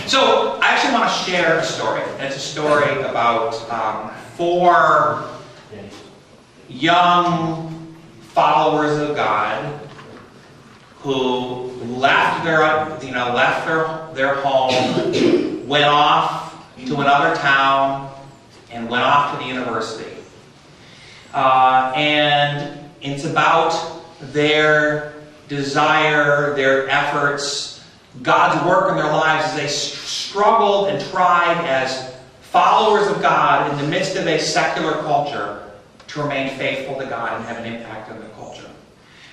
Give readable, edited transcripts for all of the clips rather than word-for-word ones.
So I actually want to share a story. And it's a story about 4 young followers of God who left their home, went off to another town, and went off to the university. And it's about their desire, their efforts, God's work in their lives as they struggled and tried as followers of God in the midst of a secular culture to remain faithful to God and have an impact on the culture.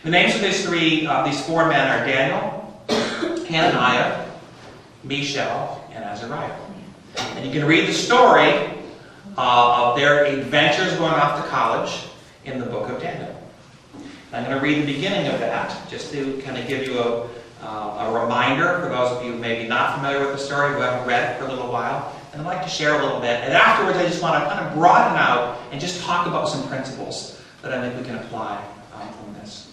The names of these 4 men are Daniel, Hananiah, Mishael, and Azariah. And you can read the story of their adventures going off to college in the book of Daniel. I'm going to read the beginning of that, just to kind of give you a reminder for those of you who may be not familiar with the story, who haven't read it for a little while. And I'd like to share a little bit. And afterwards, I just want to kind of broaden out and just talk about some principles that I think we can apply from this.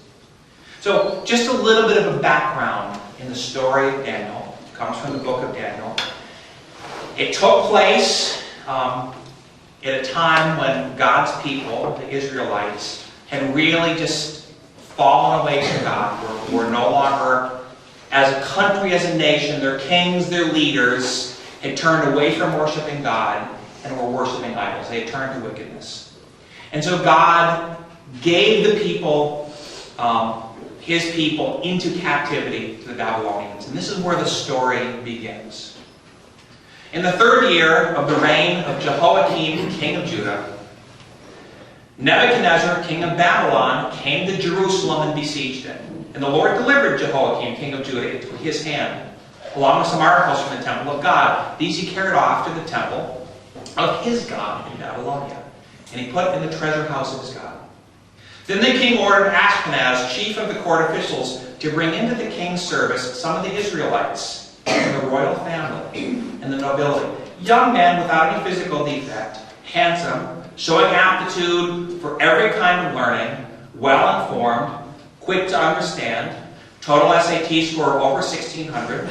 So, just a little bit of a background in the story of Daniel. It comes from the book of Daniel. It took place at a time when God's people, the Israelites, had really just fallen away from God. Were no longer, as a country, as a nation, their kings, their leaders, had turned away from worshiping God and were worshiping idols. They had turned to wickedness. And so God gave the people, His people, into captivity to the Babylonians. And this is where the story begins. In the 3rd year of the reign of Jehoiakim, king of Judah, Nebuchadnezzar, king of Babylon, came to Jerusalem and besieged it. And the Lord delivered Jehoiakim, king of Judah, into his hand, along with some articles from the temple of God. These he carried off to the temple of his God in Babylonia, and he put in the treasure house of his God. Then the king ordered Ashpenaz, chief of the court officials, to bring into the king's service some of the Israelites, from the royal family and the nobility, young men without any physical defect, handsome, showing aptitude for every kind of learning, well-informed, quick to understand, total SAT score of over 1,600.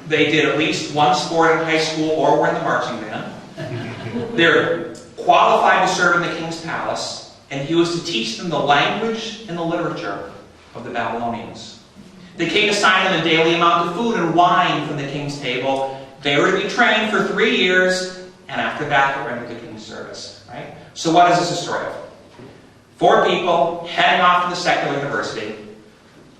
They did at least one sport in high school or were in the marching band. They're qualified to serve in the king's palace, and he was to teach them the language and the literature of the Babylonians. The king assigned them a daily amount of food and wine from the king's table. They were to be trained for 3 years, and after that, they rendered the king's service. Right? So what is this a story of? 4 people heading off to the secular university,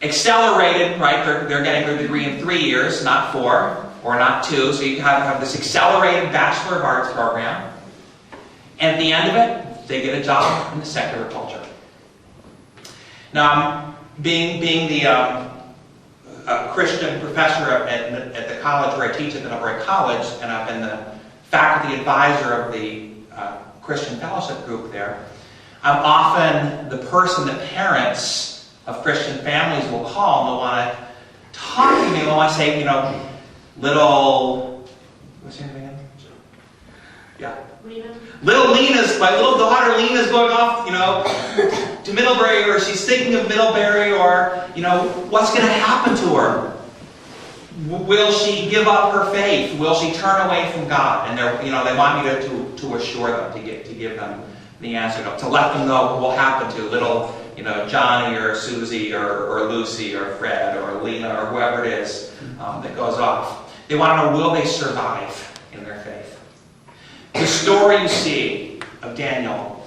accelerated, right? They're getting their degree in 3 years, not 4 or not 2. So you have this accelerated Bachelor of Arts program. And at the end of it, they get a job in the secular culture. Now, being the Christian professor at the college where I teach at the Millbrae College, and I've been the faculty advisor of the Christian fellowship group there, I'm often the person that parents of Christian families will call, and they'll want to talk to me. They'll want to say, what's your name again? Yeah. Lena. My little daughter Lena's going off, to Middlebury, or she's thinking of Middlebury, or, what's going to happen to her? Will she give up her faith? Will she turn away from God? And they want me to assure them, to give them the answer, to let them know what will happen to little, Johnny or Susie or Lucy or Fred or Lena or whoever it is that goes off. They want to know, will they survive in their faith? The story you see of Daniel,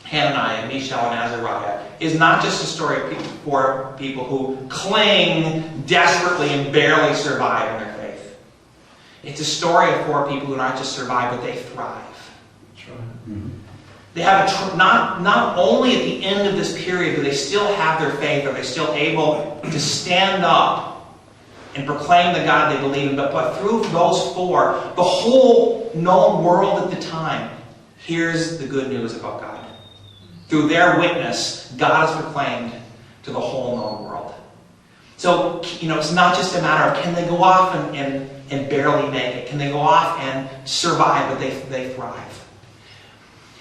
Hananiah, Mishael, and Azariah is not just a story for people who cling desperately and barely survive in their faith. It's a story of 4 people who not just survive, but they thrive. That's right. Mm-hmm. They have not only at the end of this period do they still have their faith, are they still able to stand up and proclaim the God they believe in, but through those 4, the whole known world at the time hears the good news about God. Through their witness, God is proclaimed to the whole known world. So, it's not just a matter of can they go off and barely make it? Can they go off and survive, but they thrive?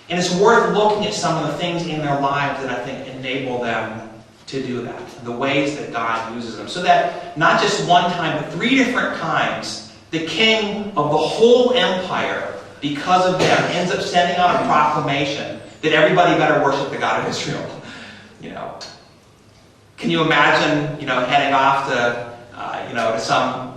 And it's worth looking at some of the things in their lives that I think enable them to do that, the ways that God uses them. So that not just one time, but 3 different times, the king of the whole empire, because of them, ends up sending out a proclamation that everybody better worship the God of Israel. Can you imagine, heading off to, to some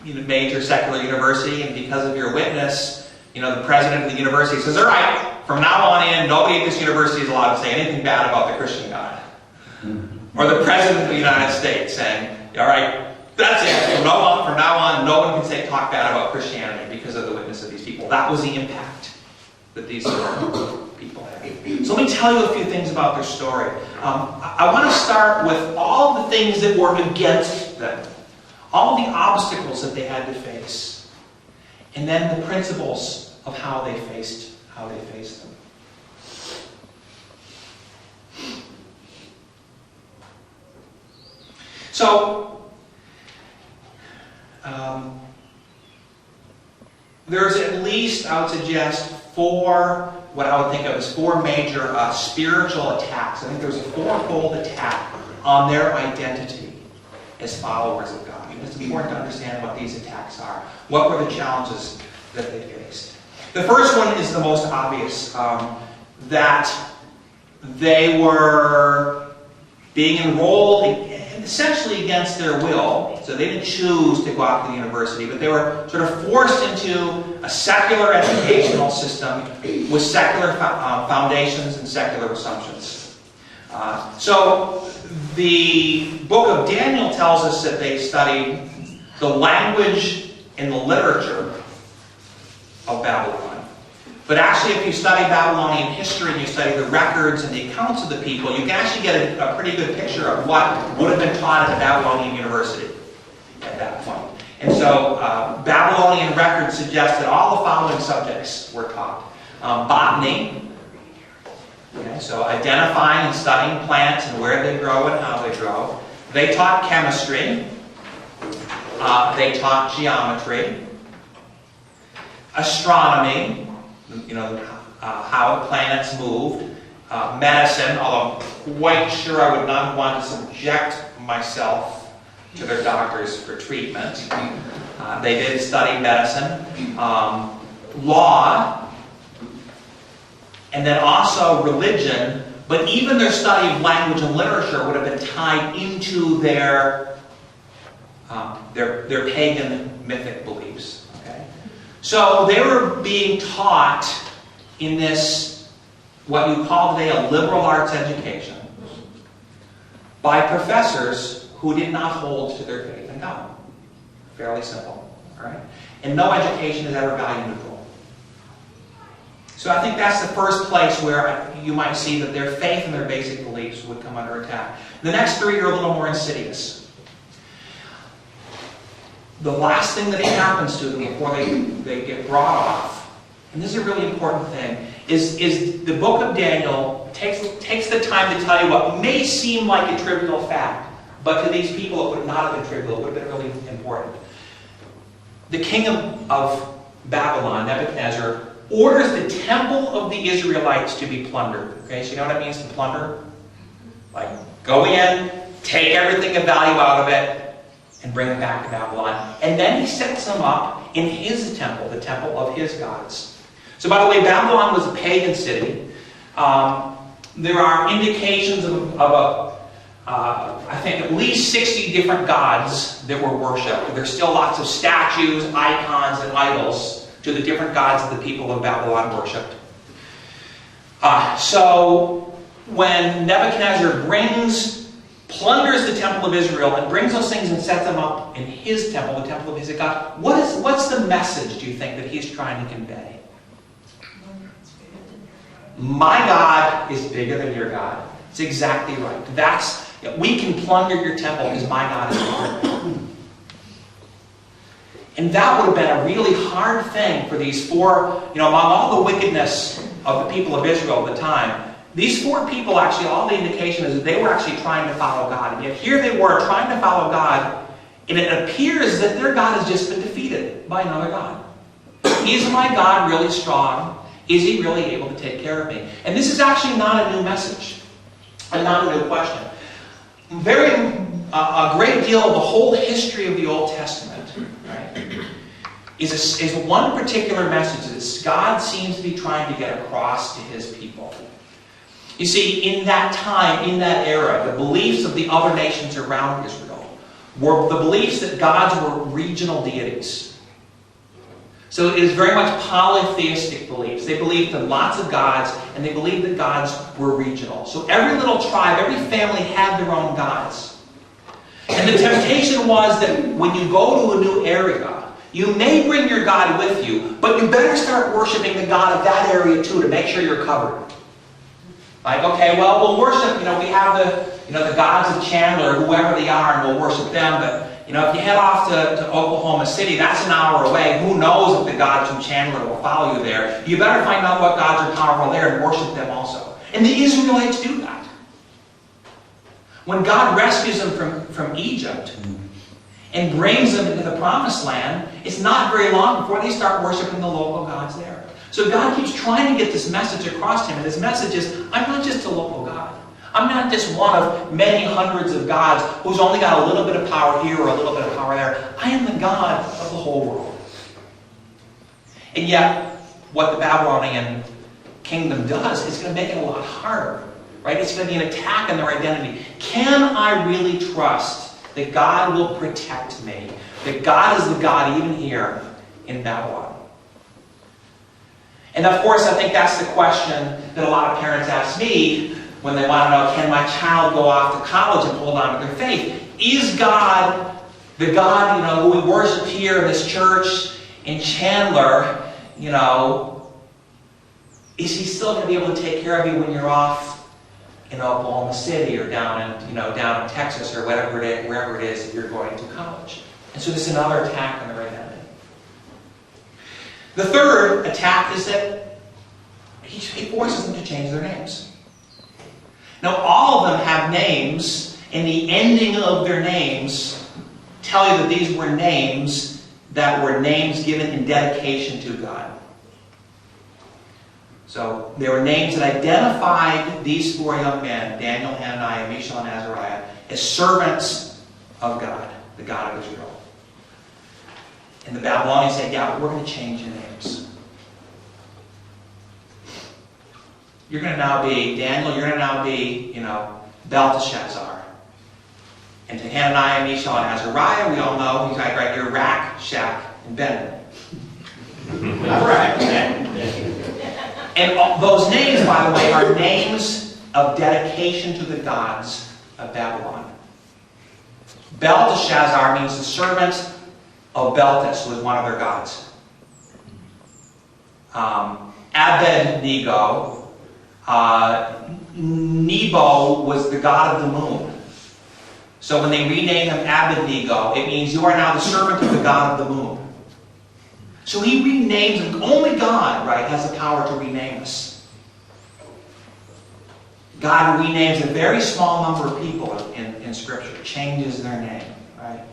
major secular university, and because of your witness, the president of the university says, all right, from now on in, nobody at this university is allowed to say anything bad about the Christian God. Or the president of the United States saying, all right, that's it. From now on, no one can talk bad about Christianity because of the witness of these people. That was the impact that these people had. So let me tell you a few things about their story. I want to start with all the things that were against them. All the obstacles that they had to face. And then the principles of how they faced them. So, there's at least, I would suggest, 4, what I would think of as 4 major spiritual attacks. I think there's a 4-fold attack on their identity as followers of God. It's important to understand what these attacks are. What were the challenges that they faced? The first one is the most obvious, that they were being enrolled essentially against their will. So they didn't choose to go out to the university, but they were sort of forced into a secular educational system with secular foundations and secular assumptions. So the book of Daniel tells us that they studied the language and the literature of Babylon. But actually, if you study Babylonian history and you study the records and the accounts of the people, you can actually get a pretty good picture of what would have been taught at the Babylonian University at that point. And so, Babylonian records suggest that all the following subjects were taught. Botany, so identifying and studying plants and where they grow and how they grow. They taught chemistry. They taught geometry. Astronomy, how the planets moved. Medicine, although I'm quite sure I would not want to subject myself to their doctors for treatment. They did study medicine. Law, and then also religion, but even their study of language and literature would have been tied into their pagan mythic beliefs. Okay? So they were being taught in this, what you call today a liberal arts education, by professors who did not hold to their faith in God. Fairly simple. All right? And no education is ever value neutral. So I think that's the first place where you might see that their faith and their basic beliefs would come under attack. The next 3 are a little more insidious. The last thing that happens to them before they get brought off, and this is a really important thing, is the book of Daniel takes the time to tell you what may seem like a trivial fact, but to these people it would not have been trivial, it would have been really important. The king of Babylon, Nebuchadnezzar, orders the temple of the Israelites to be plundered. Okay, so you know what it means to plunder? Like, go in, take everything of value out of it, and bring it back to Babylon. And then he sets them up in his temple, the temple of his gods. So by the way, Babylon was a pagan city. There are indications of I think at least 60 different gods that were worshipped. There's still lots of statues, icons, and idols to the different gods that the people of Babylon worshipped. So when Nebuchadnezzar plunders the temple of Israel and brings those things and sets them up in his temple, the temple of his God, what's the message, do you think, that he's trying to convey? My God is bigger than your God. It's exactly right. We can plunder your temple because my God is bigger. And that would have been a really hard thing for these 4, among all the wickedness of the people of Israel at the time, these 4 people actually, all the indication is that they were actually trying to follow God. And yet here they were trying to follow God, and it appears that their God has just been defeated by another God. Is my God really strong? Is he really able to take care of me? And this is actually not a new message, and not a new question. a great deal of the whole history of the Old Testament, right, is one particular message that God seems to be trying to get across to his people. You see, in that time, in that era, the beliefs of the other nations around Israel were the beliefs that gods were regional deities. So it is very much polytheistic beliefs. They believed in lots of gods, and they believed that gods were regional. So every little tribe, every family had their own gods. And the temptation was that when you go to a new area, you may bring your God with you, but you better start worshiping the God of that area too to make sure you're covered. Like, okay, well, we'll worship, we have the gods of Chandler, whoever they are, and we'll worship them, but if you head off to Oklahoma City, that's an hour away. Who knows if the gods from Chandler will follow you there? You better find out what gods are powerful there and worship them also. And the Israelites do that. When God rescues them from Egypt and brings them into the Promised Land, it's not very long before they start worshiping the local gods there. So God keeps trying to get this message across to him, and his message is, I'm not just a local God. I'm not just one of many hundreds of gods who's only got a little bit of power here or a little bit of power there. I am the God of the whole world. And yet, what the Babylonian kingdom does is going to make it a lot harder. Right? It's going to be an attack on their identity. Can I really trust that God will protect me? That God is the God even here in Babylon? And of course, I think that's the question that a lot of parents ask me when they want to know, can my child go off to college and hold on to their faith? Is God, the God who we worship here in this church in Chandler, is he still going to be able to take care of you when you're off in Oklahoma City or down in Texas or wherever it is that you're going to college? And so this is another attack on their identity. The third attack is that he forces them to change their names. Now, all of them have names, and the ending of their names tell you that these were names that were names given in dedication to God. So they were names that identified these four young men, Daniel, Hananiah, Mishael, and Azariah, as servants of God, the God of Israel. And the Babylonians said, yeah, we're going to change your names. You're going to now be, Daniel, you're going to now be, Belteshazzar. And to Hananiah, Mishael, and Azariah, we all know, he's like, right, you're Rak, Shak, and Ben. All right. And those names, by the way, are names of dedication to the gods of Babylon. Belteshazzar means the servant of Beltis, who was one of their gods. Abednego, Nebo was the god of the moon. So when they renamed him Abednego, it means you are now the servant of the god of the moon. So he renames them. Only God, right, has the power to rename us. God renames a very small number of people in Scripture, changes their name, right?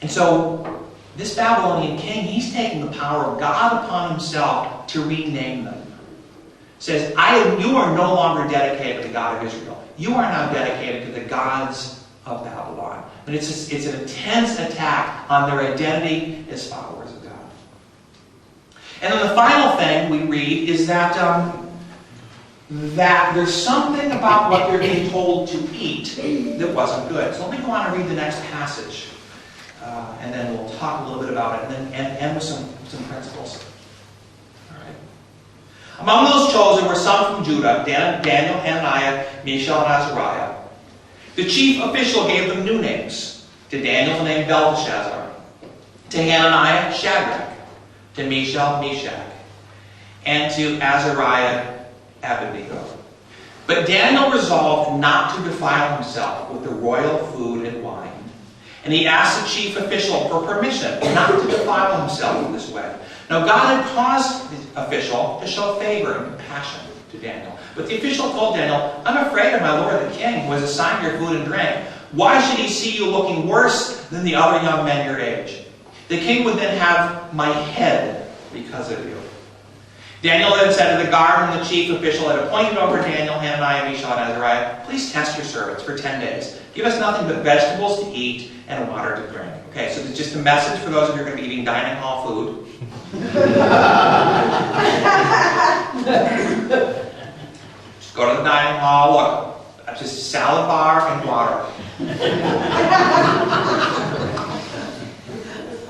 And so this Babylonian king, he's taking the power of God upon himself to rename them. Says, you are no longer dedicated to the God of Israel. You are now dedicated to the gods of Babylon. But it's an intense attack on their identity as followers of God. And then the final thing we read is that there's something about what they're being told to eat that wasn't good. So let me go on and read the next passage. And then we'll talk a little bit about it and then end with some principles. Among those chosen were some from Judah, Daniel, Hananiah, Mishael, and Azariah. The chief official gave them new names. To Daniel, the name Belteshazzar. To Hananiah, Shadrach. To Mishael, Meshach. And to Azariah, Abednego. But Daniel resolved not to defile himself with the royal food and wine. And he asked the chief official for permission not to defile himself in this way. Now God had caused the official to show favor and compassion to Daniel. But the official told Daniel, I'm afraid of my lord the king, who has assigned your food and drink. Why should he see you looking worse than the other young men your age? The king would then have my head because of you. Daniel then said to the guard and the chief official had appointed over Daniel, Hananiah, Mishael, and Azariah, please test your servants for 10 days. Give us nothing but vegetables to eat and water to drink. Okay, so it's just a message for those of you who are going to be eating dining hall food. Just go to the dining hall, look, that's just a salad bar and water.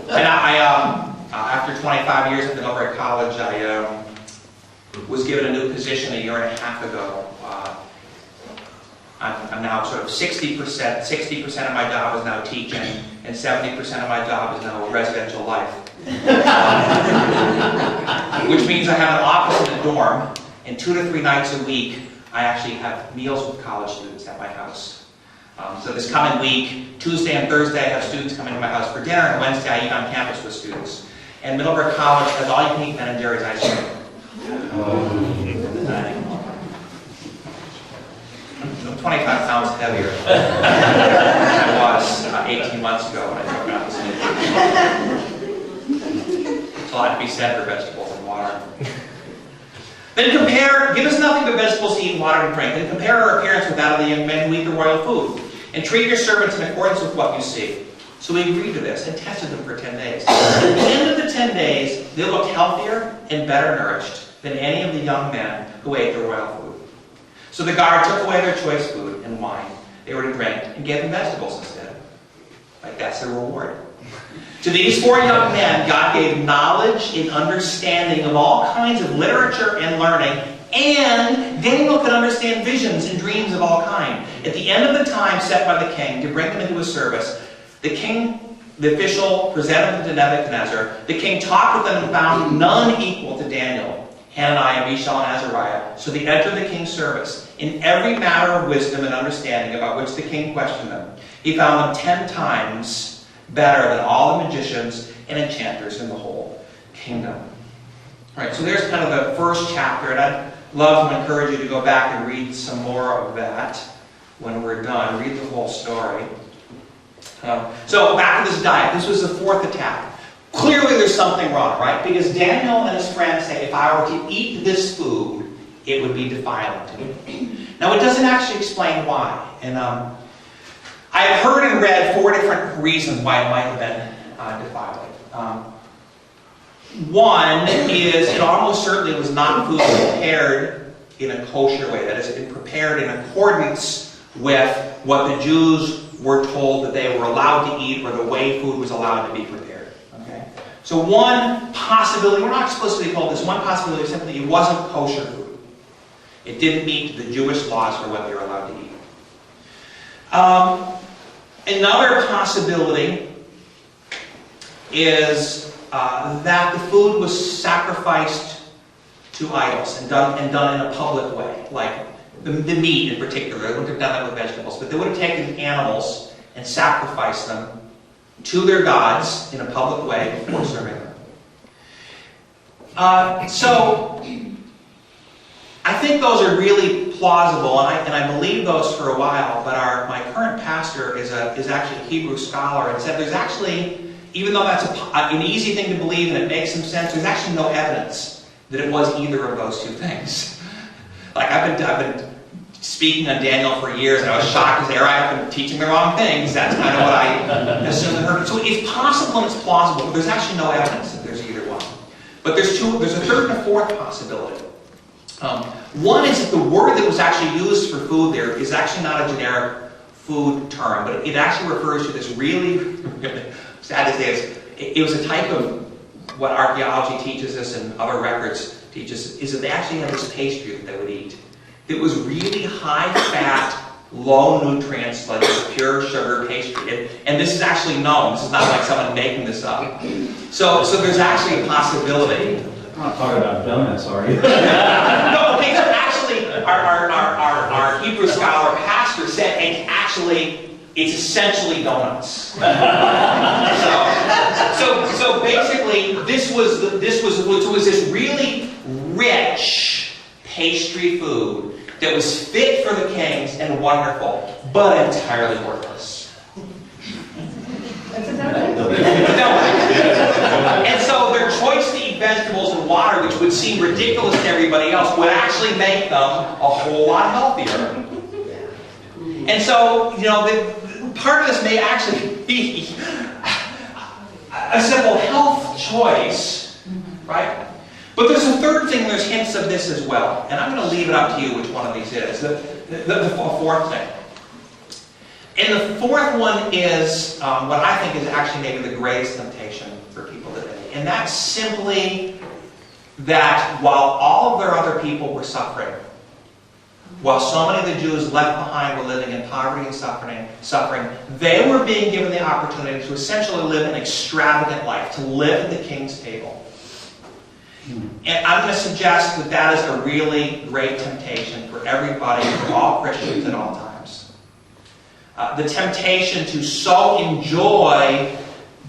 And after 25 years, I've been over at college, I was given a new position a year and a half ago. I'm now sort of 60% of my job is now teaching, and 70% of my job is now residential life. Which means I have an office in a dorm, and 2 to 3 nights a week, I actually have meals with college students at my house. So this coming week, Tuesday and Thursday, I have students coming to my house for dinner, and Wednesday I eat on campus with students. And Middleburg College has all you can eat Ben and Jerry's ice cream. I'm 25 pounds heavier than I was 18 months ago when I took out this. It's a lot to be said for vegetables and water. Then give us nothing but vegetables to eat and water to drink. Then compare our appearance with that of the young men who eat the royal food. And treat your servants in accordance with what you see. So we agreed to this and tested them for 10 days. At the end of the 10 days, they looked healthier and better nourished than any of the young men who ate the royal food. So the guard took away their choice food and wine they were to drink and gave them vegetables instead. Like that's their reward. To these 4 young men, God gave knowledge and understanding of all kinds of literature and learning, and Daniel could understand visions and dreams of all kinds. At the end of the time set by the king to bring them into his service, the official, presented them to Nebuchadnezzar. The king talked with them and found none equal to Daniel, Hananiah, Mishael, and Azariah. So they entered the king's service in every matter of wisdom and understanding about which the king questioned them. He found them 10 times better than all the magicians and enchanters in the whole kingdom. All right, so there's kind of the first chapter, and I'd love to encourage you to go back and read some more of that when we're done. Read the whole story. So back to this diet. This was the 4th attack. Clearly there's something wrong, right? Because Daniel and his friends say, if I were to eat this food, it would be defiling to me. Now it doesn't actually explain why. And I've heard and read 4 different reasons why it might have been defiling. One is it almost certainly was not food prepared in a kosher way. That is, it prepared in accordance with what the Jews were told that they were allowed to eat, or the way food was allowed to be prepared. Okay? So one possibility, we're not explicitly told this, one possibility is simply it wasn't kosher food. It didn't meet the Jewish laws for what they were allowed to eat. Another possibility is that the food was sacrificed to idols and done in a public way, like the meat in particular. They wouldn't have done that with vegetables, but they would have taken animals and sacrificed them to their gods in a public way before serving them. So I think those are really plausible, and I believe those for a while. But my current pastor is actually a Hebrew scholar, and said there's actually, even though that's an easy thing to believe and it makes some sense, there's actually no evidence that it was either of those two things. Like I've been speaking on Daniel for years, and I was shocked to say, I've been teaching the wrong things. That's kind of what I assumed and heard. So it's possible and it's plausible, but there's actually no evidence that there's either one. But there's a third and a fourth possibility. One is that the word that was actually used for food there is actually not a generic food term, but it actually refers to this really sad to say, it was a type of what archaeology teaches us and other records teach us, is that they actually had this pastry that they would eat. It was really high-fat, low-nutrients, like pure sugar pastry. And this is actually known. This is not like someone making this up. So there's actually a possibility. You're not talking about donuts, are you? No, okay, so actually, our Hebrew scholar pastor said it's essentially donuts. So basically, this was this really rich pastry food that was fit for the kings and wonderful, but entirely worthless. That's a donut. And so their choice to eat vegetables and water, which would seem ridiculous to everybody else, would actually make them a whole lot healthier. And so, part of this may actually be a simple health choice, right? But there's a third thing, there's hints of this as well. And I'm going to leave it up to you which one of these is. The fourth thing. And the fourth one is what I think is actually maybe the greatest temptation for people today. And that's simply that while all of their other people were suffering, while so many of the Jews left behind were living in poverty and suffering, they were being given the opportunity to essentially live an extravagant life, to live at the king's table. And I'm going to suggest that that is a really great temptation for everybody, for all Christians at all times. The temptation to so enjoy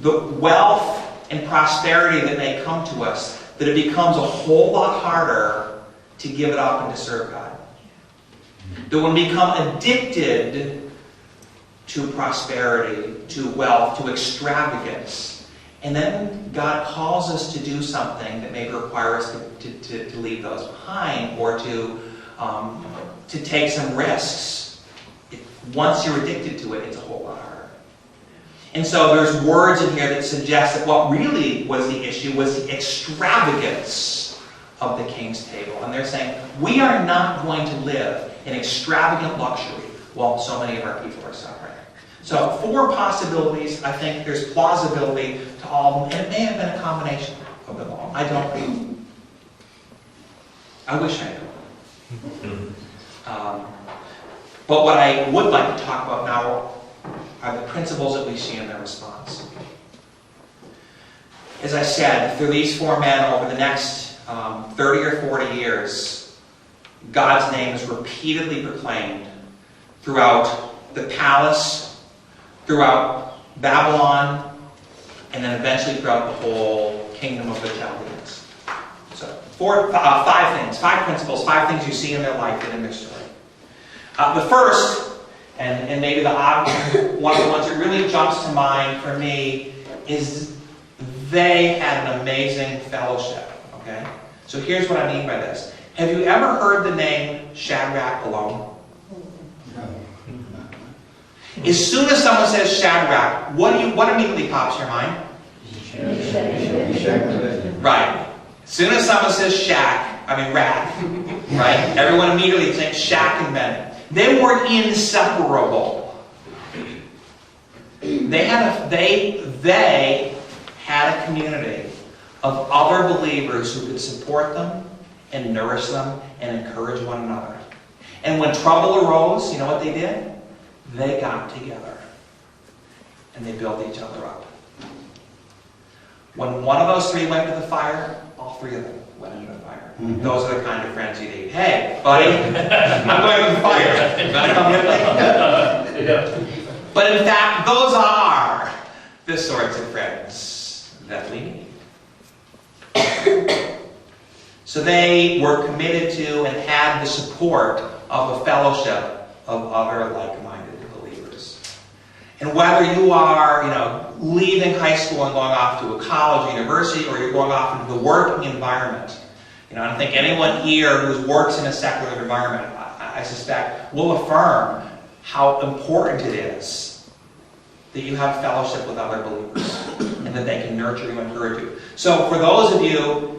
the wealth and prosperity that may come to us that it becomes a whole lot harder to give it up and to serve God. That when we become addicted to prosperity, to wealth, to extravagance, and then God calls us to do something that may require us to leave those behind or to take some risks. Once you're addicted to it, it's a whole lot harder. And so there's words in here that suggest that what really was the issue was the extravagance of the king's table. And they're saying, we are not going to live in extravagant luxury while so many of our people are suffering. So 4 possibilities. I think there's plausibility to all of them. And it may have been a combination of them all. I don't know. I wish I knew. But what I would like to talk about now are the principles that we see in their response. As I said, through these 4 men over the next 30 or 40 years, God's name is repeatedly proclaimed throughout the palace, throughout Babylon, and then eventually throughout the whole kingdom of the Chaldeans. So, 5 things, 5 principles, 5 things you see in their life and in their story. The first, and maybe the one of the ones that really jumps to mind for me, is they had an amazing fellowship. Okay? So here's what I mean by this. Have you ever heard the name Shadrach alone? As soon as someone says Shadrach, what immediately pops to your mind? Right. As soon as someone says Rat, right? Everyone immediately thinks Shaq and Ben. They were inseparable. They had a community of other believers who could support them and nourish them and encourage one another. And when trouble arose, you know what they did? They got together and they built each other up. When one of those 3 went to the fire, all 3 of them went into the fire. Mm-hmm. Those are the kind of friends you need. Hey, buddy, I'm going to the fire. You want to come with me? Yeah. But in fact, those are the sorts of friends that we need. So they were committed to and had the support of a fellowship of other like-minded believers. And whether you are, leaving high school and going off to a college or university, or you're going off into the working environment, I don't think anyone here who works in a secular environment, I suspect, will affirm how important it is that you have fellowship with other believers and that they can nurture you and encourage you. So for those of you,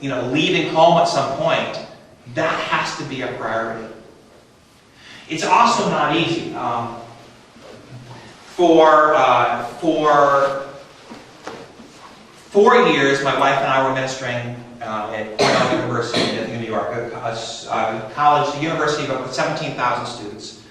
leaving home at some point, that has to be a priority. It's also not easy. For 4 years, my wife and I were ministering at Cornell University in New York, a university of 17,000 students.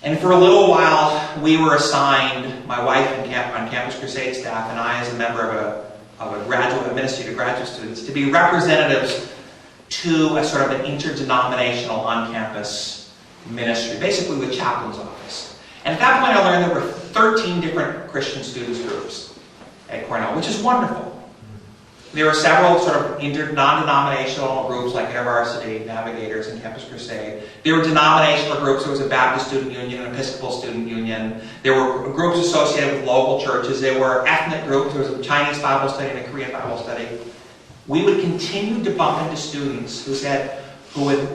And for a little while, we were assigned, my wife on Campus Crusade staff, and I as a member of a ministry to graduate students, to be representatives to a sort of an interdenominational on-campus ministry, basically the chaplain's office. And at that point I learned there were 13 different Christian students groups at Cornell, which is wonderful. There were several sort of non-denominational groups like InterVarsity, Navigators, and Campus Crusade. There were denominational groups. There was a Baptist Student Union, an Episcopal Student Union. There were groups associated with local churches. There were ethnic groups. There was a Chinese Bible study and a Korean Bible study. we would continue to bump into students who would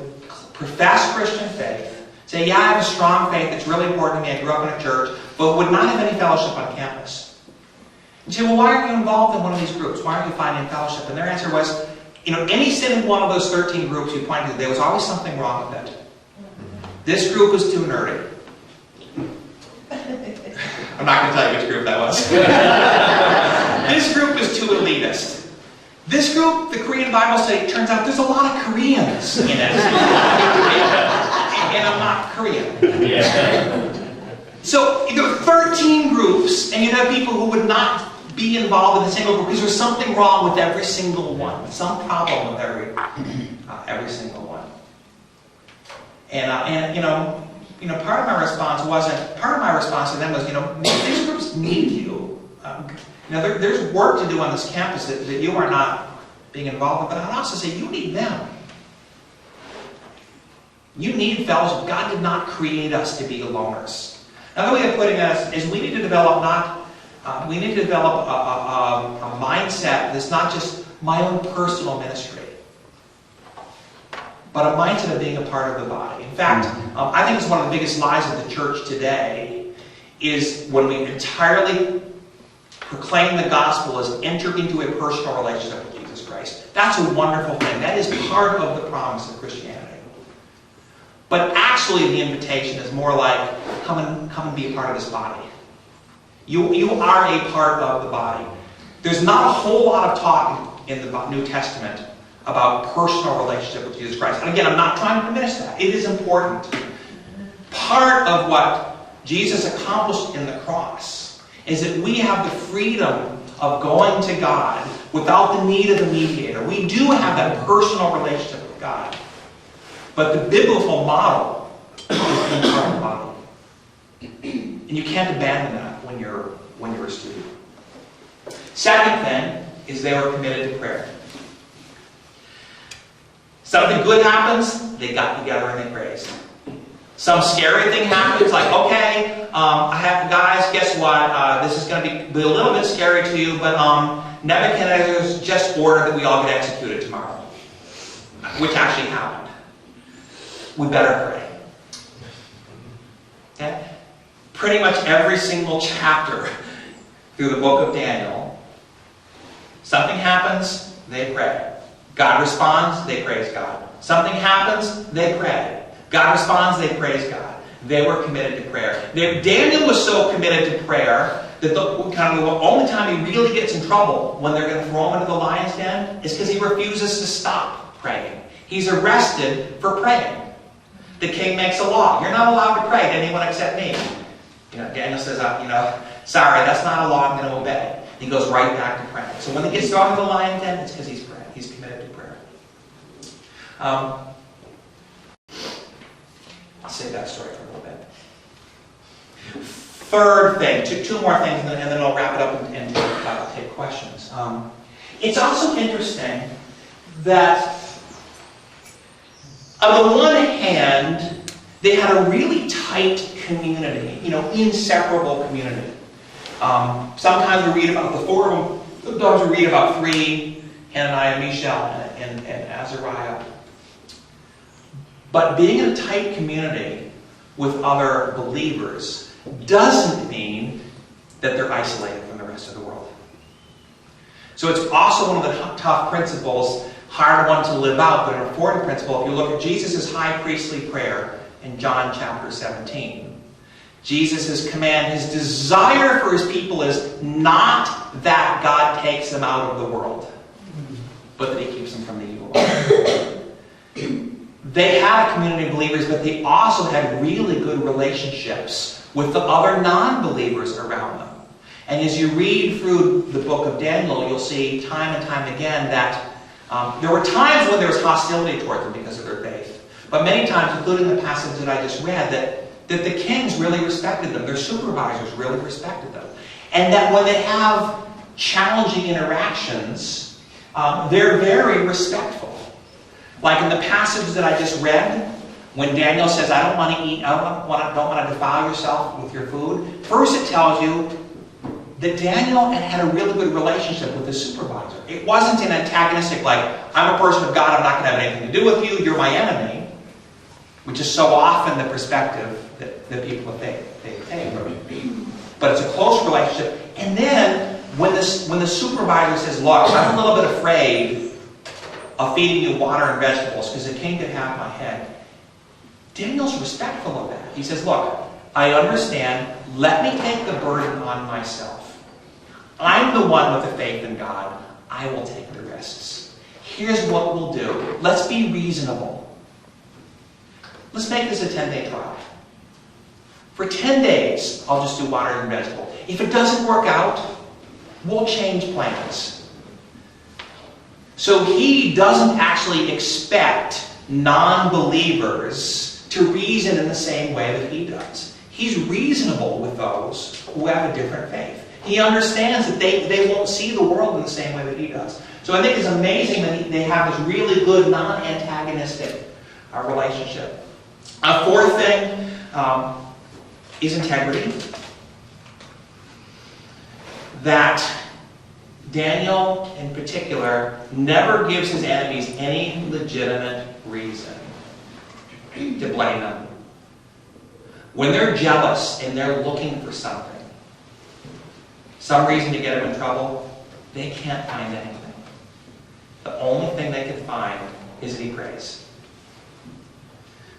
profess Christian faith, say, yeah, I have a strong faith, it's really important to me, I grew up in a church, but would not have any fellowship on campus. You say, well, why aren't you involved in one of these groups? Why aren't you finding fellowship? And their answer was, any single one of those 13 groups you pointed to, there was always something wrong with it. This group was too nerdy. I'm not going to tell you which group that was. This group is too elitist. This group, the Korean Bible study, turns out there's a lot of Koreans in it. And I'm not Korean. Yeah. So there are 13 groups, and you'd have people who would not be involved in a single group because there's something wrong with every single one. Some problem with every single one. And part of my response to them was, these groups need you. There's work to do on this campus that you are not being involved in, but I'd also say you need them. You need fellowship. God did not create us to be loners. Another way of putting it is we need to develop a mindset that's not just my own personal ministry, but a mindset of being a part of the body. In fact, I think it's one of the biggest lies of the church today is when we entirely proclaim the gospel as enter into a personal relationship with Jesus Christ. That's a wonderful thing. That is part of the promise of Christianity. But actually the invitation is more like, come and be a part of this body. You are a part of the body. There's not a whole lot of talk in the New Testament about personal relationship with Jesus Christ. And again, I'm not trying to diminish that. It is important. Part of what Jesus accomplished in the cross is that we have the freedom of going to God without the need of a mediator. We do have that personal relationship with God. But the biblical model is being part of the body. And you can't abandon that when you're a student. Second thing is they were committed to prayer. Something good happens, they got together and they praised. Some scary thing happens, like, okay, guys, guess what? This is going to be a little bit scary to you, but Nebuchadnezzar's just ordered that we all get executed tomorrow. Which actually happened. We better pray. Okay? Pretty much every single chapter through the book of Daniel, something happens, they pray. God responds, they praise God. Something happens, they pray. God responds, they praise God. They were committed to prayer. Daniel was so committed to prayer that the only time he really gets in trouble when they're going to throw him into the lion's den is because he refuses to stop praying. He's arrested for praying. The king makes a law. You're not allowed to pray to anyone except me. Daniel says, sorry, that's not a law I'm going to obey. He goes right back to praying. So when he gets thrown into the lion's den, it's because he's praying. He's committed to prayer. I'll save that story for a little bit. Third thing, two more things, and then I'll wrap it up and take questions. It's also interesting that on the one hand, they had a really tight community, inseparable community. Sometimes we read about the four of them. Sometimes we read about three, Hananiah, Mishael, and Azariah. But being in a tight community with other believers doesn't mean that they're isolated from the rest of the world. So it's also one of the tough principles, hard one to live out, but an important principle. If you look at Jesus' high priestly prayer in John chapter 17, Jesus' command, his desire for his people is not that God takes them out of the world, but that he keeps them from the evil one. They had a community of believers, but they also had really good relationships with the other non-believers around them. And as you read through the book of Daniel, you'll see time and time again that there were times when there was hostility toward them because of their faith. But many times, including the passage that I just read, that the kings really respected them. Their supervisors really respected them. And that when they have challenging interactions, they're very respectful. Like in the passage that I just read, when Daniel says, I don't want to defile yourself with your food. First it tells you, that Daniel had a really good relationship with his supervisor. It wasn't an antagonistic, like, I'm a person of God, I'm not going to have anything to do with you, you're my enemy, which is so often the perspective that people of faith take. But it's a close relationship. And then, when the supervisor says, look, I'm a little bit afraid of feeding you water and vegetables because the king could have my head, Daniel's respectful of that. He says, look, I understand. Let me take the burden on myself. I'm the one with the faith in God. I will take the risks. Here's what we'll do. Let's be reasonable. Let's make this a 10-day trial. For 10 days, I'll just do water and vegetable. If it doesn't work out, we'll change plans. So he doesn't actually expect non-believers to reason in the same way that he does. He's reasonable with those who have a different faith. He understands that they won't see the world in the same way that he does. So I think it's amazing that they have this really good, non-antagonistic relationship. A fourth thing is integrity. That Daniel, in particular, never gives his enemies any legitimate reason to blame them. When they're jealous and they're looking for something, some reason to get him in trouble, they can't find anything. The only thing they can find is that he prays.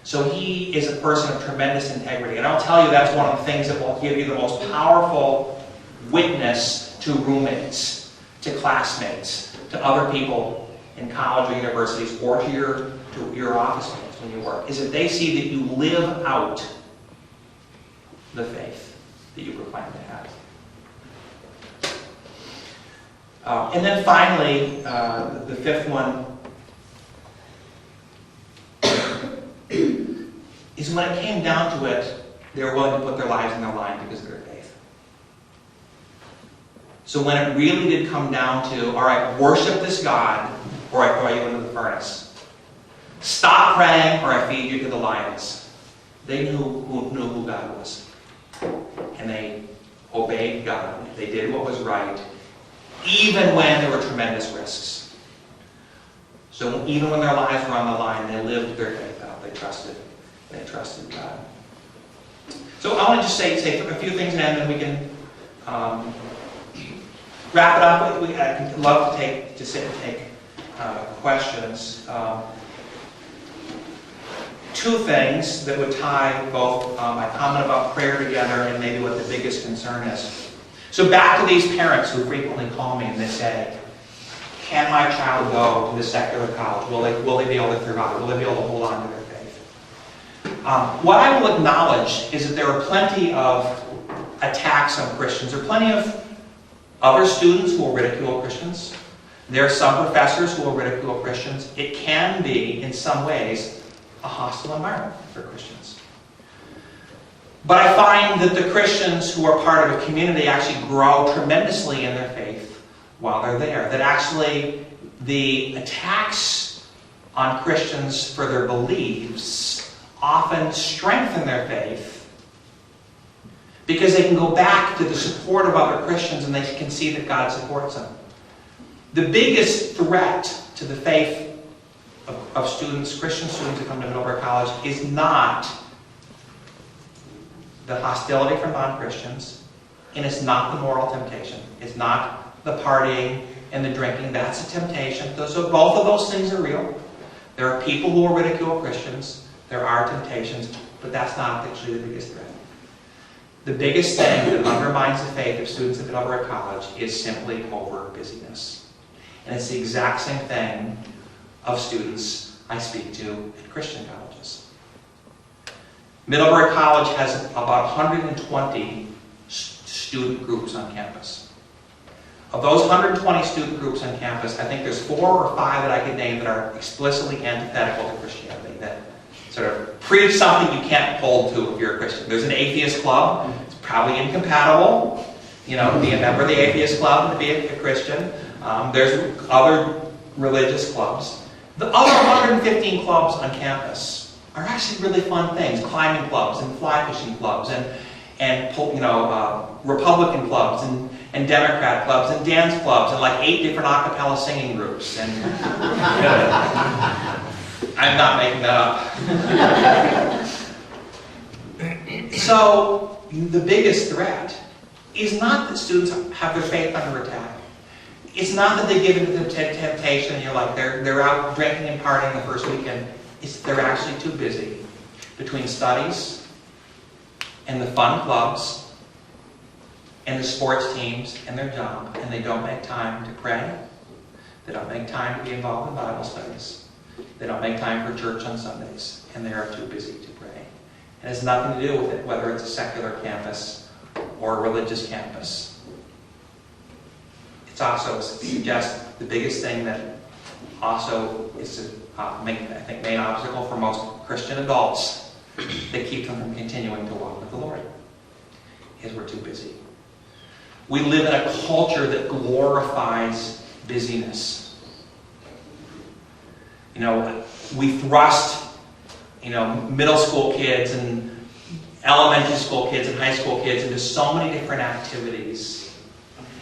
So he is a person of tremendous integrity. And I'll tell you, that's one of the things that will give you the most powerful witness to roommates, to classmates, to other people in college or universities, or to your office mates when you work, is that they see that you live out the faith that you proclaim to have. And then finally, the fifth one is when it came down to it, they were willing to put their lives in their line because of their faith. So when it really did come down to, all right, worship this God, or I throw you into the furnace. Stop praying, or I feed you to the lions. They knew who God was. And they obeyed God. They did what was right, even when there were tremendous risks. So even when their lives were on the line, they lived their faith out. They trusted God. So I want to just say a few things, and then we can wrap it up. I'd love to sit and take questions. Two things that would tie both my comment about prayer together and maybe what the biggest concern is. So back to these parents who frequently call me and they say, can my child go to the secular college? Will they be able to survive? Will they be able to hold on to their faith? What I will acknowledge is that there are plenty of attacks on Christians. There are plenty of other students who will ridicule Christians. There are some professors who will ridicule Christians. It can be, in some ways, a hostile environment for Christians. But I find that the Christians who are part of a community actually grow tremendously in their faith while they're there. That actually the attacks on Christians for their beliefs often strengthen their faith because they can go back to the support of other Christians and they can see that God supports them. The biggest threat to the faith of students, Christian students who come to Middlebury College, is not the hostility from non-Christians, and it's not the moral temptation. It's not the partying and the drinking. That's a temptation. So both of those things are real. There are people who will ridicule Christians. There are temptations, but that's not actually the biggest threat. The biggest thing that undermines the faith of students at Middlebury College is simply over busyness. And it's the exact same thing of students I speak to at Christian colleges. Middlebury College has about 120 student groups on campus. Of those 120 student groups on campus, I think there's 4 or 5 that I could name that are explicitly antithetical to Christianity, that sort of preach something you can't hold to if you're a Christian. There's an atheist club. It's probably incompatible, to be a member of the atheist club and to be a Christian. There's other religious clubs. The other 115 clubs on campus are actually really fun things. Climbing clubs and fly fishing clubs and Republican clubs and Democrat clubs and dance clubs and like 8 different a cappella singing groups. And I'm not making that up. So the biggest threat is not that students have their faith under attack. It's not that they give into the temptation and you're like, they're out drinking and partying the first weekend. It's they're actually too busy between studies and the fun clubs and the sports teams and their job, and they don't make time to pray. They don't make time to be involved in Bible studies. They don't make time for church on Sundays, and they are too busy to pray. It has nothing to do with it, whether it's a secular campus or a religious campus. It's also suggests the biggest thing that also is I think main obstacle for most Christian adults that keep them from continuing to walk with the Lord is we're too busy. We live in a culture that glorifies busyness. You know, we thrust, middle school kids and elementary school kids and high school kids into so many different activities.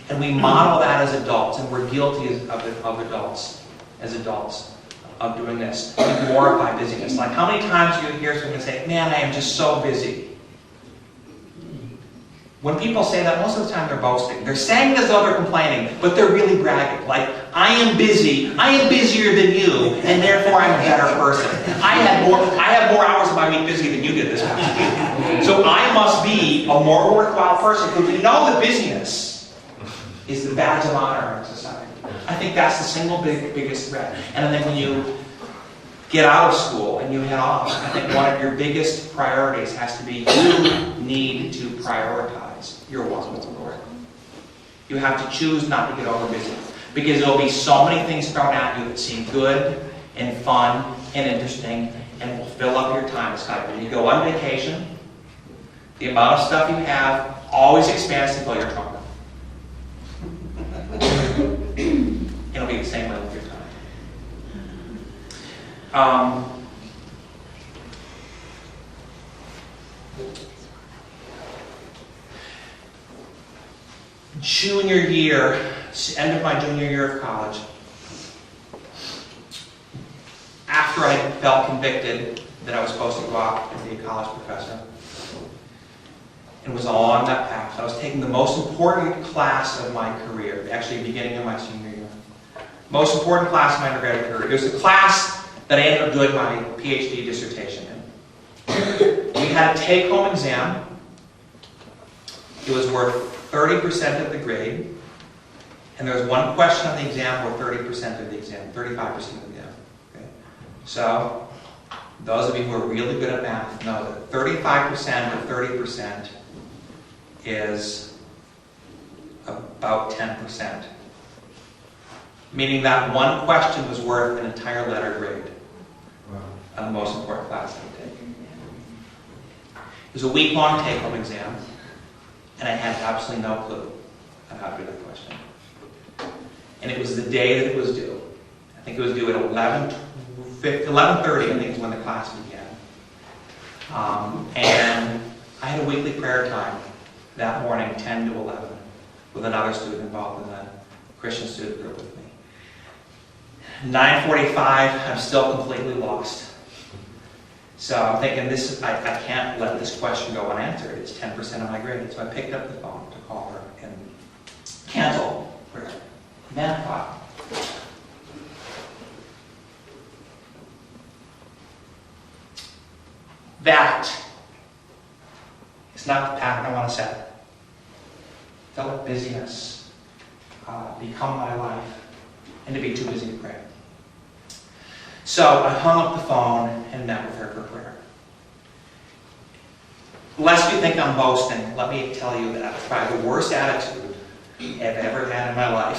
And we model that as adults, and we're guilty of adults, as adults, of doing this. We glorify busyness. Like, how many times do you hear someone say, man, I am just so busy? When people say that, most of the time they're boasting. They're saying it as though they're complaining, but they're really bragging. Like, I am busy. I am busier than you, and therefore I'm a better person. I have more hours of my week busy than you did this past week. So I must be a more worthwhile person, because we know that busyness is the badge of honor in society. I think that's the single biggest threat. And I think when you get out of school and you head off, I think one of your biggest priorities has to be you need to prioritize your walk with the Lord. You have to choose not to get over busy, because there will be so many things thrown at you that seem good and fun and interesting and will fill up your time. It's like when you go on vacation, the amount of stuff you have always expands to fill your trunk. It'll be the same way with your time. Junior year, end of my junior year of college, after I felt convicted that I was supposed to go out and be a college professor, and was along that path. I was taking the most important class of my career, actually beginning of my senior year. Most important class of my undergraduate career. It was the class that I ended up doing my PhD dissertation in. We had a take-home exam. It was worth 30% of the grade. And there was one question on the exam worth 30% of the exam, 35% of the exam. Okay? So, those of you who are really good at math know that 35% of 30% is about 10%. Meaning that one question was worth an entire letter grade on the most important class I would take. It was a week-long take-home exam, and I had absolutely no clue on how to do that question. And it was the day that it was due. I think it was due at 11:30, I think is when the class began. And I had a weekly prayer time that morning, 10 to 11, with another student involved in the Christian student group with me. 9:45, I'm still completely lost. So I'm thinking, I can't let this question go unanswered. It's 10% of my grade. So I picked up the phone to call her and cancel prayer. Man, I thought, that is not the path I want to set. Don't let busyness become my life, and to be too busy to pray. So I hung up the phone and met with her for prayer. Lest you think I'm boasting, let me tell you that that was probably the worst attitude I've ever had in my life.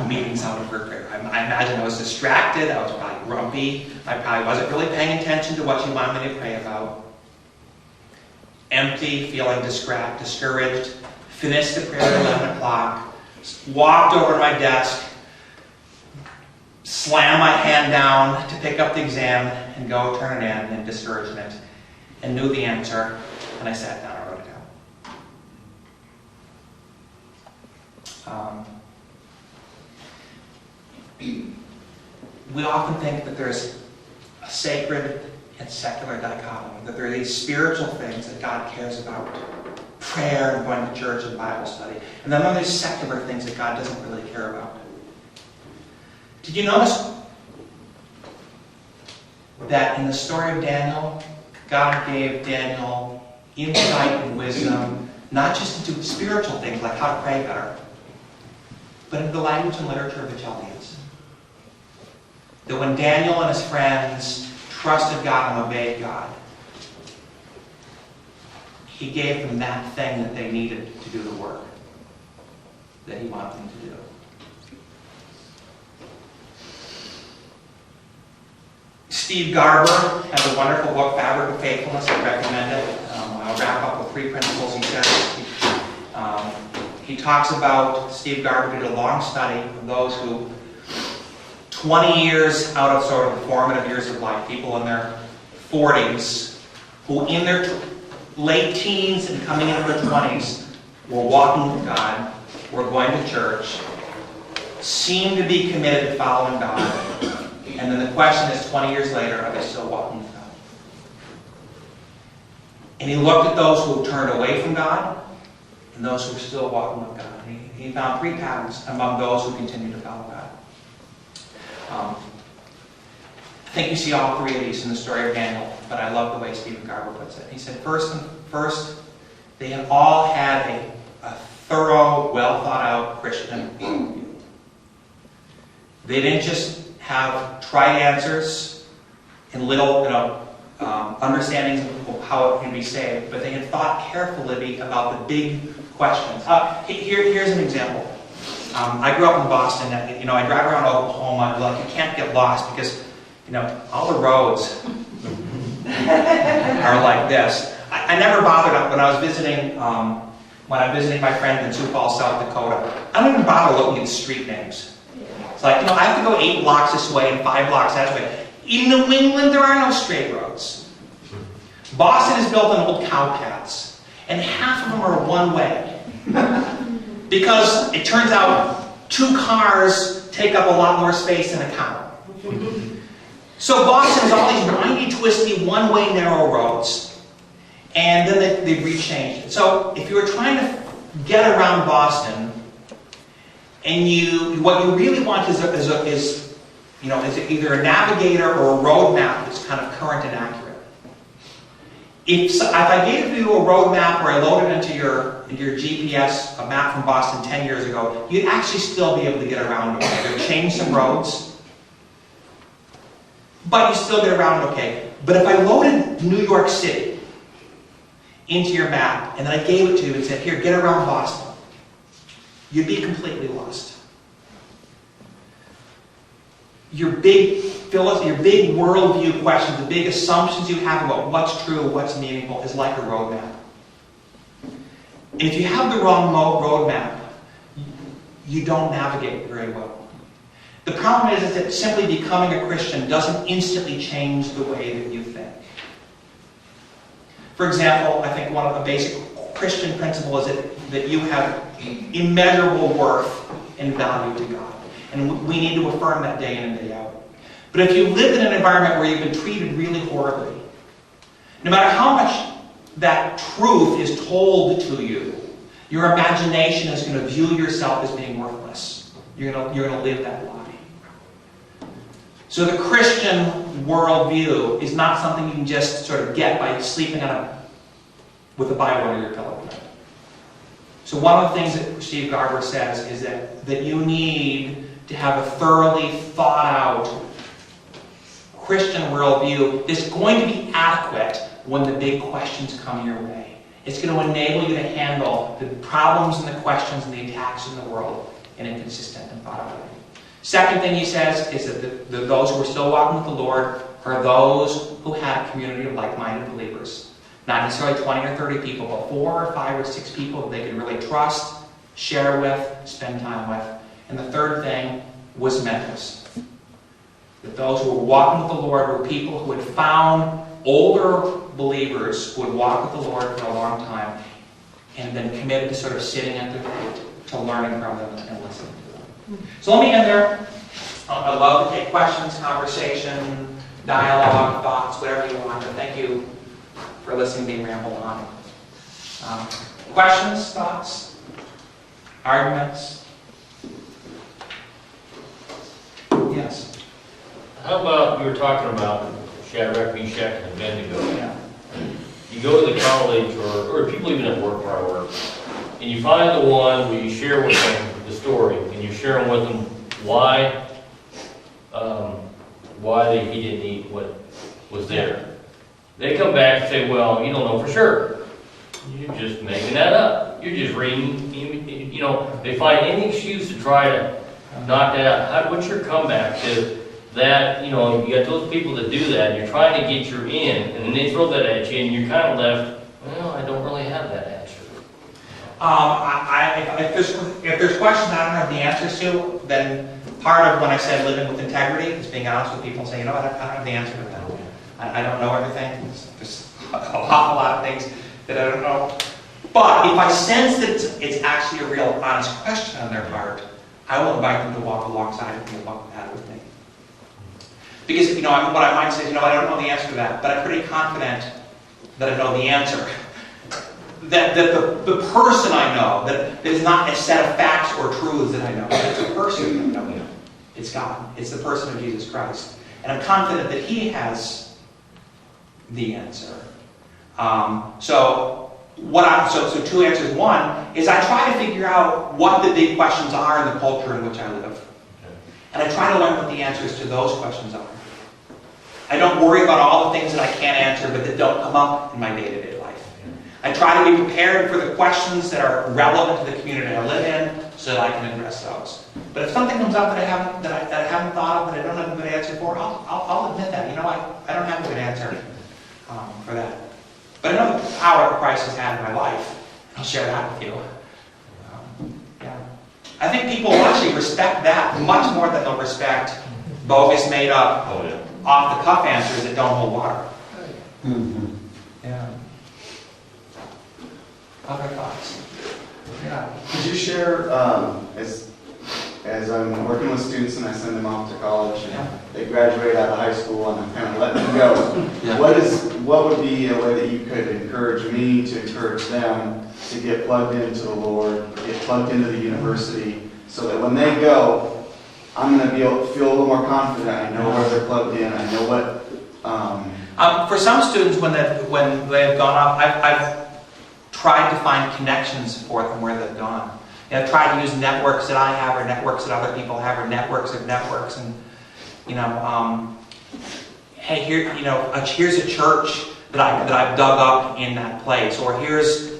Meetings out of her prayer. I imagine I was distracted, I was probably grumpy, I probably wasn't really paying attention to what she wanted me to pray about. Empty, feeling discouraged, finished the prayer at 11 o'clock, walked over to my desk, slammed my hand down to pick up the exam and go turn it in discouragement, and knew the answer, and I sat down and wrote it down. We often think that there's a sacred and secular dichotomy, that there are these spiritual things that God cares about, prayer and going to church and Bible study, and then there are these secular things that God doesn't really care about. Did you notice that in the story of Daniel, God gave Daniel insight and wisdom, not just into spiritual things like how to pray better, but into the language and literature of the Chaldeans? That when Daniel and his friends trusted God and obeyed God, He gave them that thing that they needed to do the work that He wanted them to do. Steve Garber has a wonderful book, Fabric of Faithfulness. I recommend it. I'll wrap up with 3 principles he says. He talks about, Steve Garber did a long study of those who 20 years out of sort of the formative years of life, people in their 40s, who in their late teens and coming into their 20s were walking with God, were going to church, seemed to be committed to following God, and then the question is, 20 years later, are they still walking with God? And he looked at those who turned away from God and those who were still walking with God. And he found 3 patterns among those who continue to follow God. I think you see all 3 of these in the story of Daniel, but I love the way Stephen Garber puts it. He said, first, they had all had a thorough, well-thought-out Christian worldview. They didn't just have tried answers and little, understandings of how it can be saved, but they had thought carefully about the big questions. Here's an example. I grew up in Boston. I drive around Oklahoma. Like, you can't get lost because, all the roads are like this. I never bothered when I was visiting. When I'm visiting my friend in Sioux Falls, South Dakota, I don't even bother looking at street names. It's like, I have to go 8 blocks this way and 5 blocks that way. In New England, there are no straight roads. Boston is built on old cow paths, and half of them are one way. Because it turns out 2 cars take up a lot more space than a cow. So Boston has all these windy, twisty, one-way narrow roads. And then they've rechanged it. So if you were trying to get around Boston, and what you really want is either a navigator or a road map that's kind of current and accurate. If I gave you a road map or I loaded into your GPS a map from Boston 10 years ago, you'd actually still be able to get around okay. They've changed some roads, but you still get around okay. But if I loaded New York City into your map and then I gave it to you and said, here, get around Boston, you'd be completely lost. Your big worldview questions, the big assumptions you have about what's true, what's meaningful, is like a roadmap. And if you have the wrong roadmap, you don't navigate very well. The problem is that simply becoming a Christian doesn't instantly change the way that you think. For example, I think one of the basic Christian principles is that you have immeasurable worth and value to God. And we need to affirm that day in and day out. But if you live in an environment where you've been treated really horribly, no matter how much that truth is told to you, your imagination is going to view yourself as being worthless. You're going to live that lie. So the Christian worldview is not something you can just sort of get by sleeping with the Bible under your pillow. So one of the things that Steve Garber says is that you need to have a thoroughly thought out Christian worldview that's going to be adequate when the big questions come your way. It's going to enable you to handle the problems and the questions and the attacks in the world in a consistent and thought out way. Second thing he says is that those who are still walking with the Lord are those who have a community of like-minded believers. Not necessarily 20 or 30 people, but 4 or 5 or 6 people that they can really trust, share with, spend time with. And the third thing was mentors. That those who were walking with the Lord were people who had found older believers who had walked with the Lord for a long time and been committed to sort of sitting at their feet, to learning from them and listening to them. So let me end there. I'd love to take questions, conversation, dialogue, thoughts, whatever you want. But thank you for listening to me ramble on. Questions, thoughts, arguments? Yes. How about, you were talking about Shadrach, Meshach, and Abednego. Yeah. You go to the college, or people even at work where I work, and you find the one where you share with them the story, and you're sharing with them why he didn't eat what was there. They come back and say, well, you don't know for sure. You're just making that up. You're just reading, they find any excuse to try to knock that out. What's your comeback to that? You got those people that do that, and you're trying to get your in, and then they throw that at you, and you're kind of left, well, I don't really have that answer. If there's questions I don't have the answers to, then part of when I said living with integrity is being honest with people and saying, I don't have the answer to that. I don't know everything. There's a lot of things that I don't know. But if I sense that it's actually a real honest question on their part, I will invite them to walk alongside of me and walk that with me. Because, what I might say is, I don't know the answer to that, but I'm pretty confident that I know the answer. That the person I know, that is not a set of facts or truths that I know, it's a person that I know. It's God. It's the person of Jesus Christ. And I'm confident that He has the answer. So two answers. One is I try to figure out what the big questions are in the culture in which I live. And I try to learn what the answers to those questions are. I don't worry about all the things that I can't answer but that don't come up in my day-to-day life. I try to be prepared for the questions that are relevant to the community I live in so that I can address those. But if something comes up that I haven't thought of, that I don't have a good answer for, I'll admit that. I don't have a good answer for that. But I know the power that Christ has had in my life. I'll share that with you. I think people will actually respect that much more than they'll respect bogus, made up, off-the-cuff answers that don't hold water. Mm-hmm. Yeah. Other thoughts? Yeah. Could you share, as I'm working with students and I send them off to college and they graduate out of high school and I'm kind of letting them go, what would be a way that you could encourage me to encourage them to get plugged into the Lord, get plugged into the university, so that when they go, I'm going to be able to feel a little more confident. I know where they're plugged in. I know what... For some students, when they've gone off, I've tried to find connections for them where they've gone. I've tried to use networks that I have, or networks that other people have, or networks of networks, and hey, here's a church that I've dug up in that place, or here's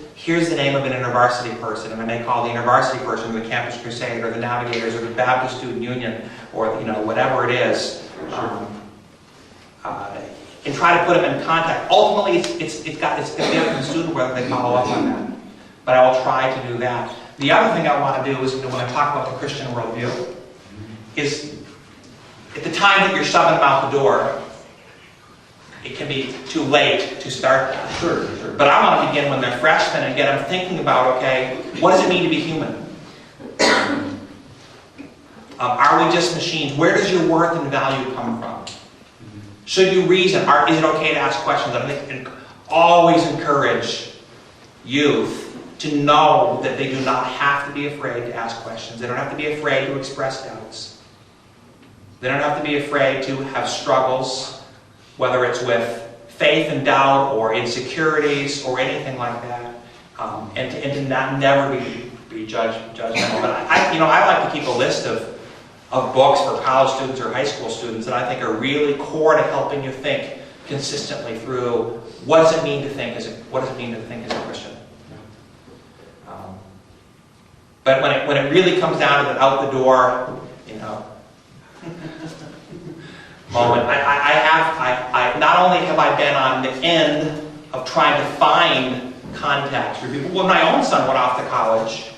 the name of an InterVarsity person, and I may call the InterVarsity person the Campus Crusade, or the Navigators, or the Baptist Student Union, or whatever it is. And try to put them in contact. Ultimately, it's up to the student whether they follow up on that. But I will try to do that. The other thing I want to do is, when I talk about the Christian worldview, is at the time that you're shoving them out the door, it can be too late to start that. Sure. But I want to begin when they're freshmen and get them thinking about, okay, what does it mean to be human? Are we just machines? Where does your worth and value come from? Should you reason? Is it okay to ask questions? I think always encourage youth to know that they do not have to be afraid to ask questions. They don't have to be afraid to express doubts. They don't have to be afraid to have struggles, whether it's with faith and doubt or insecurities or anything like that, and to never be judgmental. But I like to keep a list of books for college students or high school students that I think are really core to helping you think consistently through what does it mean to think as a Christian. But when it really comes down to the out the door, moment, I not only have I been on the end of trying to find contacts for people. When my own son went off to college,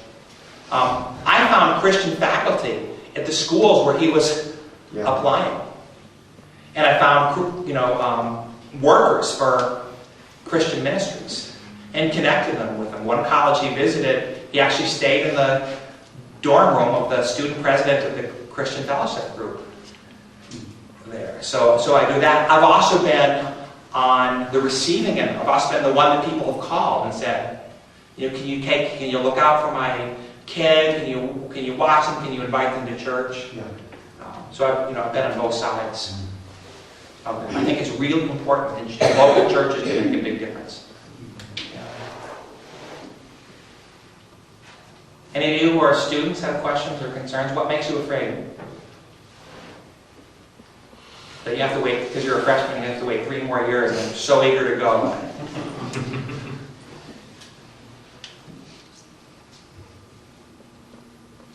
I found Christian faculty at the schools where he was applying, and I found workers for Christian ministries and connected them with them. One college he visited, he actually stayed in the dorm room of the student president of the Christian Fellowship group there. So I do that. I've also been on the receiving end. I've also been the one that people have called and said, can you look out for my kid? Can you watch them? Can you invite them to church? Yeah. So I've been on both sides. I think it's really important, and local churches can make a big difference. Yeah. Any of you who are students have questions or concerns? What makes you afraid? That you have to wait, because you're a freshman, you have to wait 3 more years, and I'm so eager to go.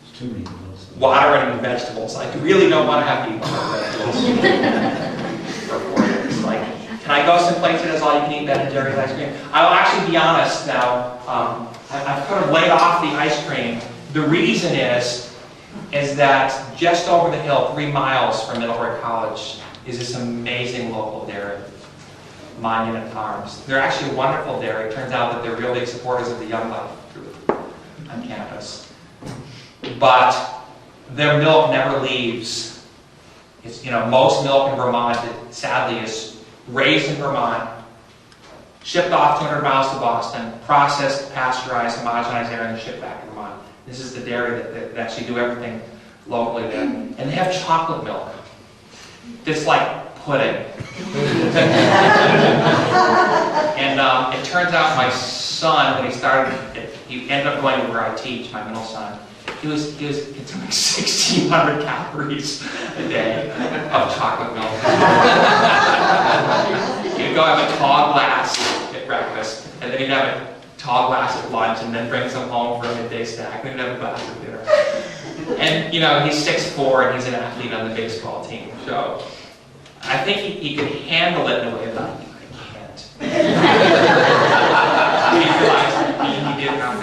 There's too many meals. Water and vegetables. I really don't want to have people have vegetables for 4 years. Like, can I go someplace that has all you can eat Ben and Jerry's ice cream? I'll actually be honest now. I've kind of laid off the ice cream. The reason is that just over the hill, 3 miles from Middlebury College, is this amazing local dairy, Monument Farms. They're actually a wonderful dairy. It turns out that they're real big supporters of the Young Life group on campus. But their milk never leaves. It's, most milk in Vermont, sadly, is raised in Vermont, shipped off 200 miles to Boston, processed, pasteurized, homogenized there, and shipped back to Vermont. This is the dairy that actually do everything locally there. And they have chocolate milk. It's like pudding. And it turns out my son, when he ended up going to where I teach, my middle son, he was consuming 1,600 calories a day of chocolate milk. He'd go have a tall glass at breakfast, and then he'd have a tall glass at lunch, and then bring some home for a midday snack, and then have a glass of dinner. And, he's 6'4", and he's an athlete on the baseball team, so I think he could handle it in a way that I can't. He realized he did have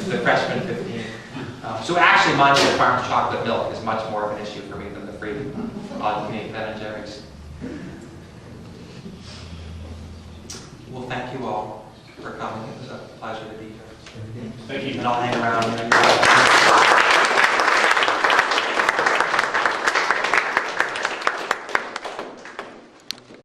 the freshman 15. So actually, Monument Farms chocolate milk is much more of an issue for me than the free all-you-can-eat Ben and Jerry's. Well, thank you all for coming. It was a pleasure to be here. Thank you. And I'll hang